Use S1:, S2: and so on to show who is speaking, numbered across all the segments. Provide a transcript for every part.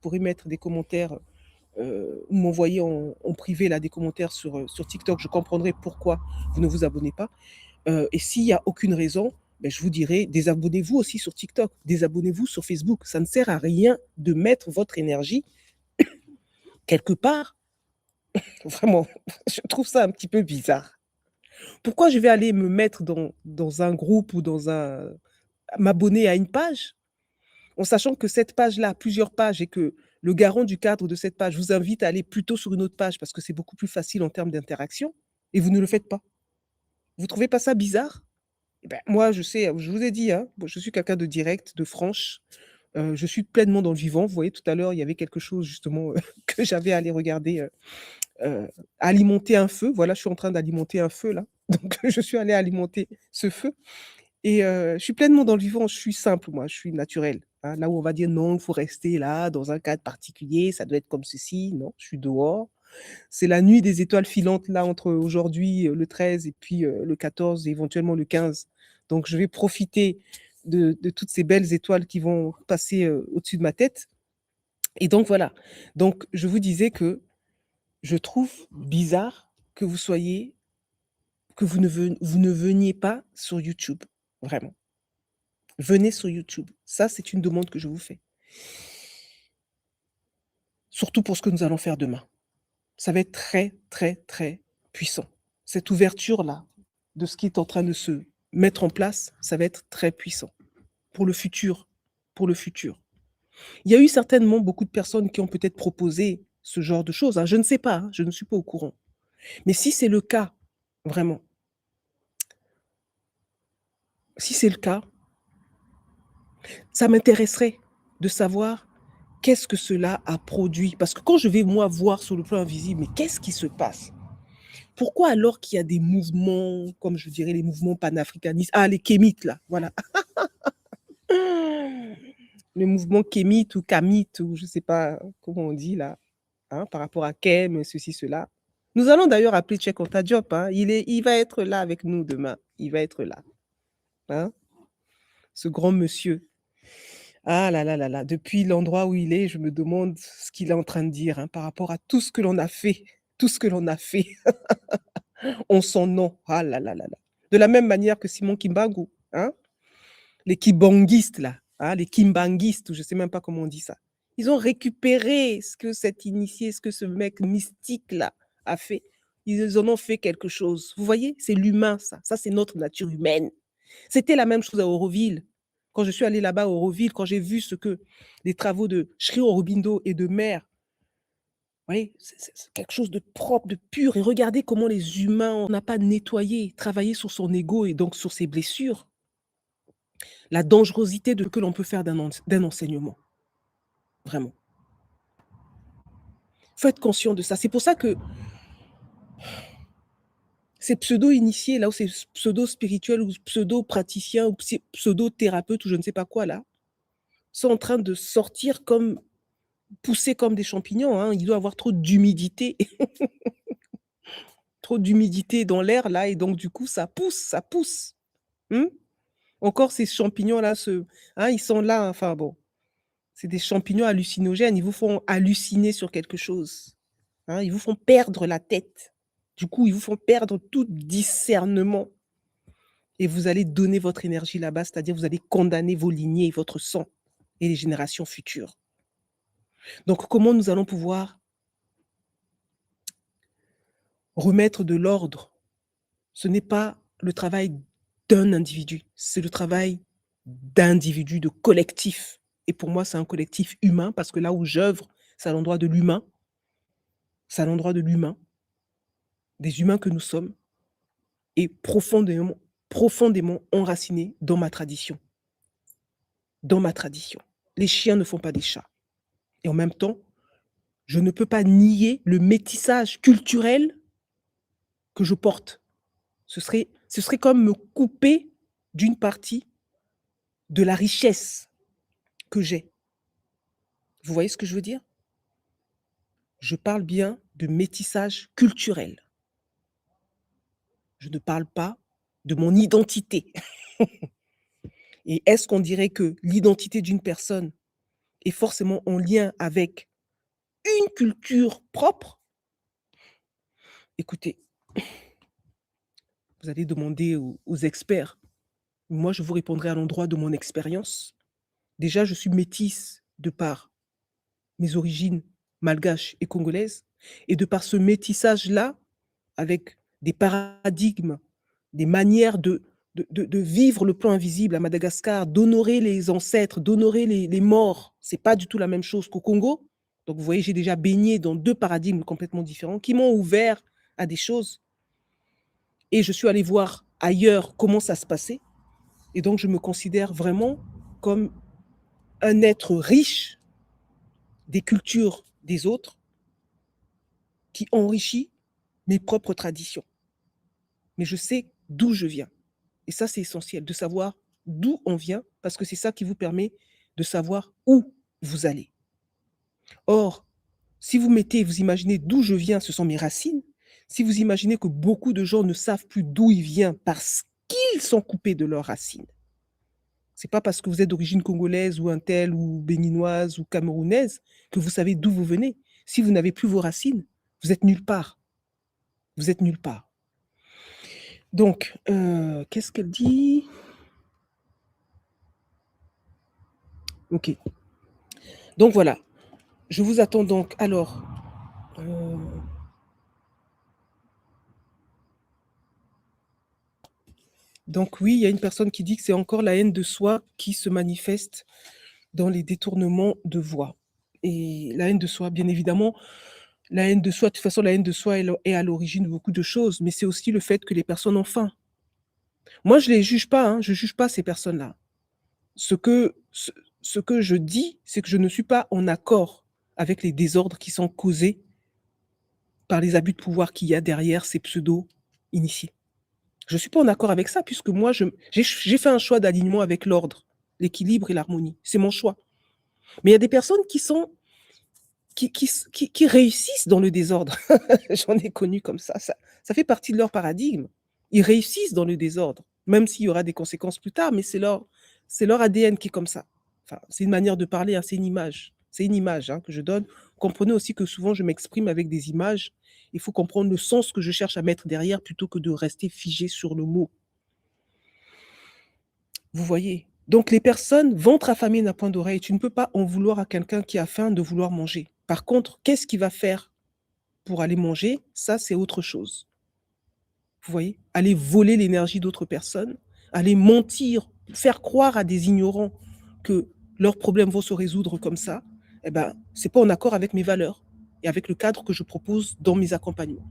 S1: pourrez mettre des commentaires ou m'envoyer en privé là, des commentaires sur TikTok. Je comprendrai pourquoi vous ne vous abonnez pas. Et s'il n'y a aucune raison, ben, je vous dirai, désabonnez-vous aussi sur TikTok, désabonnez-vous sur Facebook. Ça ne sert à rien de mettre votre énergie quelque part. Vraiment, je trouve ça un petit peu bizarre. Pourquoi je vais aller me mettre dans un groupe ou m'abonner à une page, en sachant que cette page-là a plusieurs pages et que le garant du cadre de cette page vous invite à aller plutôt sur une autre page parce que c'est beaucoup plus facile en termes d'interaction et vous ne le faites pas. Vous trouvez pas ça bizarre? Eh ben, moi, je sais, je vous ai dit, hein, moi, je suis quelqu'un de direct, de franche. Je suis pleinement dans le vivant. Vous voyez, tout à l'heure, il y avait quelque chose justement que j'avais à aller regarder, alimenter un feu. Voilà, je suis en train d'alimenter un feu là. Donc, je suis allée alimenter ce feu et je suis pleinement dans le vivant. Je suis simple, moi, je suis naturelle. Hein. Là où on va dire non, il faut rester là, dans un cadre particulier, ça doit être comme ceci. Non, je suis dehors. C'est la nuit des étoiles filantes là entre aujourd'hui, le 13 et puis, le 14 et éventuellement le 15. Donc je vais profiter de toutes ces belles étoiles qui vont passer, au-dessus de ma tête et donc voilà. Donc je vous disais que je trouve bizarre que vous ne veniez pas sur YouTube, vraiment. Venez sur YouTube. Ça, c'est une demande que je vous fais. Surtout pour ce que nous allons faire demain. Ça va être très, très, très puissant. Cette ouverture-là, de ce qui est en train de se mettre en place, ça va être très puissant pour le futur, pour le futur. Il y a eu certainement beaucoup de personnes qui ont peut-être proposé ce genre de choses, hein. Je ne sais pas, hein, je ne suis pas au courant. Mais si c'est le cas, vraiment, si c'est le cas, ça m'intéresserait de savoir qu'est-ce que cela a produit. Parce que quand je vais, moi, voir sur le plan invisible, mais qu'est-ce qui se passe? Pourquoi alors qu'il y a des mouvements, comme je dirais les mouvements panafricanistes, ah les kémites là, voilà. Le mouvement kémite ou kamite ou je ne sais pas comment on dit là, hein, par rapport à Kem, ceci, cela. Nous allons d'ailleurs appeler Cheikh Anta Diop, hein, il va être là avec nous demain, il va être là, hein, ce grand monsieur. Ah là là là là, depuis l'endroit où il est, je me demande ce qu'il est en train de dire, hein, par rapport à tout ce que l'on a fait, tout ce que l'on a fait. En son nom. Ah là là là là. De la même manière que Simon Kimbangu, hein, les Kibanguistes là, hein, les Kimbanguistes, ou je ne sais même pas comment on dit ça. Ils ont récupéré ce que cet initié, ce que ce mec mystique là a fait. Ils en ont fait quelque chose. Vous voyez, c'est l'humain ça. Ça, c'est notre nature humaine. C'était la même chose à Auroville. Quand je suis allée là-bas à Auroville, quand j'ai vu ce que les travaux de Sri Aurobindo et de Mère. Oui, c'est quelque chose de propre, de pur et regardez comment les humains on n'a pas nettoyé, travaillé sur son ego et donc sur ses blessures. La dangerosité de que l'on peut faire d'un enseignement, vraiment. Faut être conscient de ça. C'est pour ça que ces pseudo-initiés là ou ces pseudo-spirituels ou pseudo-praticiens ou pseudo-thérapeutes ou je ne sais pas quoi là, sont en train de sortir comme pousser comme des champignons, hein. Il doit avoir trop d'humidité, trop d'humidité dans l'air là et donc du coup ça pousse, ça pousse. Mmh? Encore ces champignons-là, hein, ils sont là, enfin bon, c'est des champignons hallucinogènes, ils vous font halluciner sur quelque chose, hein, ils vous font perdre la tête. Du coup, ils vous font perdre tout discernement et vous allez donner votre énergie là-bas, c'est-à-dire vous allez condamner vos lignées, votre sang et les générations futures. Donc comment nous allons pouvoir remettre de l'ordre? Ce n'est pas le travail d'un individu, c'est le travail d'individus, de collectifs. Et pour moi, c'est un collectif humain parce que là où j'œuvre, c'est à l'endroit de l'humain, c'est à l'endroit de l'humain, des humains que nous sommes et profondément, profondément enracinés dans ma tradition, dans ma tradition. Les chiens ne font pas des chats. Et en même temps, je ne peux pas nier le métissage culturel que je porte. Ce serait comme me couper d'une partie de la richesse que j'ai. Vous voyez ce que je veux dire? Je parle bien de métissage culturel. Je ne parle pas de mon identité. Et est-ce qu'on dirait que l'identité d'une personne est forcément en lien avec une culture propre, écoutez, vous allez demander aux experts. Moi, je vous répondrai à l'endroit de mon expérience. Déjà, je suis métisse de par mes origines malgaches et congolaises et de par ce métissage-là, avec des paradigmes, des manières de vivre le plan invisible à Madagascar, d'honorer les ancêtres, d'honorer les morts. C'est pas du tout la même chose qu'au Congo. Donc vous voyez, j'ai déjà baigné dans 2 paradigmes complètement différents qui m'ont ouvert à des choses et je suis allée voir ailleurs comment ça se passait et donc je me considère vraiment comme un être riche des cultures des autres qui enrichit mes propres traditions. Mais je sais d'où je viens. Et ça, c'est essentiel de savoir d'où on vient, parce que c'est ça qui vous permet de savoir où vous allez. Or, si vous imaginez d'où je viens, ce sont mes racines. Si vous imaginez que beaucoup de gens ne savent plus d'où ils viennent parce qu'ils sont coupés de leurs racines, c'est pas parce que vous êtes d'origine congolaise ou un tel ou béninoise ou camerounaise que vous savez d'où vous venez. Si vous n'avez plus vos racines, vous êtes nulle part. Vous êtes nulle part. Donc, qu'est-ce qu'elle dit? OK. Donc voilà, je vous attends donc alors, heu, donc oui, il y a une personne qui dit que c'est encore la haine de soi qui se manifeste dans les détournements de voix et la haine de soi, bien évidemment, la haine de soi, de toute façon, la haine de soi est à l'origine de beaucoup de choses, mais c'est aussi le fait que les personnes ont faim. Moi, je les juge pas, hein, je juge pas ces personnes-là. Ce que ce ce que je dis, c'est que je ne suis pas en accord avec les désordres qui sont causés par les abus de pouvoir qu'il y a derrière ces pseudo-initiés. Je ne suis pas en accord avec ça puisque moi j'ai fait un choix d'alignement avec l'ordre, l'équilibre et l'harmonie. C'est mon choix. Mais il y a des personnes qui sont qui réussissent dans le désordre. J'en ai connu comme ça fait partie de leur paradigme. Ils réussissent dans le désordre, même s'il y aura des conséquences plus tard, mais c'est leur ADN qui est comme ça. Enfin, c'est une manière de parler, hein, c'est une image. C'est une image, hein, que je donne. Comprenez aussi que souvent je m'exprime avec des images. Il faut comprendre le sens que je cherche à mettre derrière plutôt que de rester figé sur le mot. Vous voyez? Donc les personnes, ventre affamé n'a point d'oreille. Tu ne peux pas en vouloir à quelqu'un qui a faim de vouloir manger. Par contre, qu'est-ce qu'il va faire pour aller manger? Ça, c'est autre chose. Vous voyez? Aller voler l'énergie d'autres personnes, aller mentir, faire croire à des ignorants que leurs problèmes vont se résoudre comme ça, eh ben, c'est pas en accord avec mes valeurs et avec le cadre que je propose dans mes accompagnements.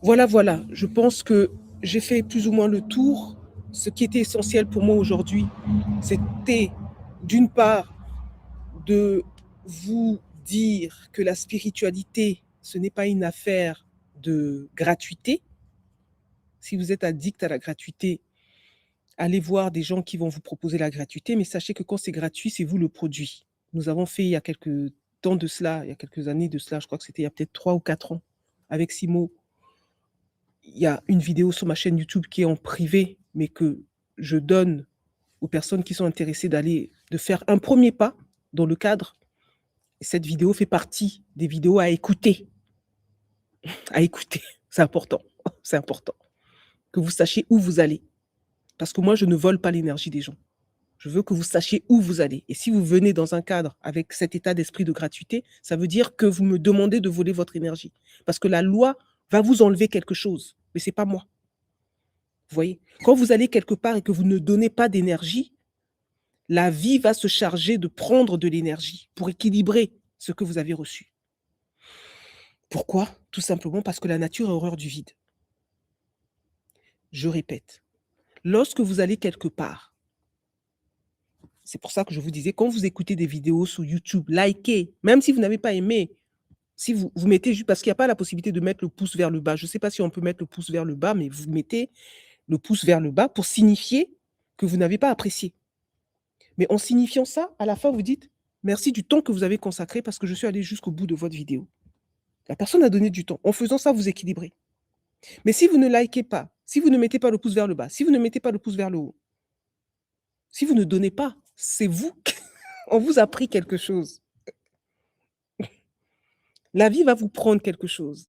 S1: Voilà, voilà, je pense que j'ai fait plus ou moins le tour. Ce qui était essentiel pour moi aujourd'hui, c'était d'une part de vous dire que la spiritualité, ce n'est pas une affaire de gratuité. Si vous êtes addict à la gratuité, allez voir des gens qui vont vous proposer la gratuité, mais sachez que quand c'est gratuit, c'est vous le produit. Nous avons fait il y a quelques temps de cela, il y a quelques années de cela, je crois que c'était il y a peut-être 3 ou 4 ans, avec Simo. Il y a une vidéo sur ma chaîne YouTube qui est en privé, mais que je donne aux personnes qui sont intéressées de faire un premier pas dans le cadre. Et cette vidéo fait partie des vidéos à écouter. À écouter, c'est important, c'est important. Que vous sachiez où vous allez. Parce que moi, je ne vole pas l'énergie des gens. Je veux que vous sachiez où vous allez. Et si vous venez dans un cadre avec cet état d'esprit de gratuité, ça veut dire que vous me demandez de voler votre énergie. Parce que la loi va vous enlever quelque chose, mais c'est pas moi. Vous voyez? Quand vous allez quelque part et que vous ne donnez pas d'énergie, la vie va se charger de prendre de l'énergie pour équilibrer ce que vous avez reçu. Pourquoi? Tout simplement parce que la nature a horreur du vide. Je répète, lorsque vous allez quelque part, c'est pour ça que je vous disais, quand vous écoutez des vidéos sur YouTube, likez, même si vous n'avez pas aimé, si vous mettez juste parce qu'il n'y a pas la possibilité de mettre le pouce vers le bas. Je ne sais pas si on peut mettre le pouce vers le bas, mais vous mettez le pouce vers le bas pour signifier que vous n'avez pas apprécié. Mais en signifiant ça, à la fin, vous dites: «Merci du temps que vous avez consacré parce que je suis allé jusqu'au bout de votre vidéo». La personne a donné du temps. En faisant ça, vous équilibrez. Mais si vous ne likez pas, si vous ne mettez pas le pouce vers le bas, si vous ne mettez pas le pouce vers le haut, si vous ne donnez pas, c'est vous On vous a pris quelque chose. La vie va vous prendre quelque chose.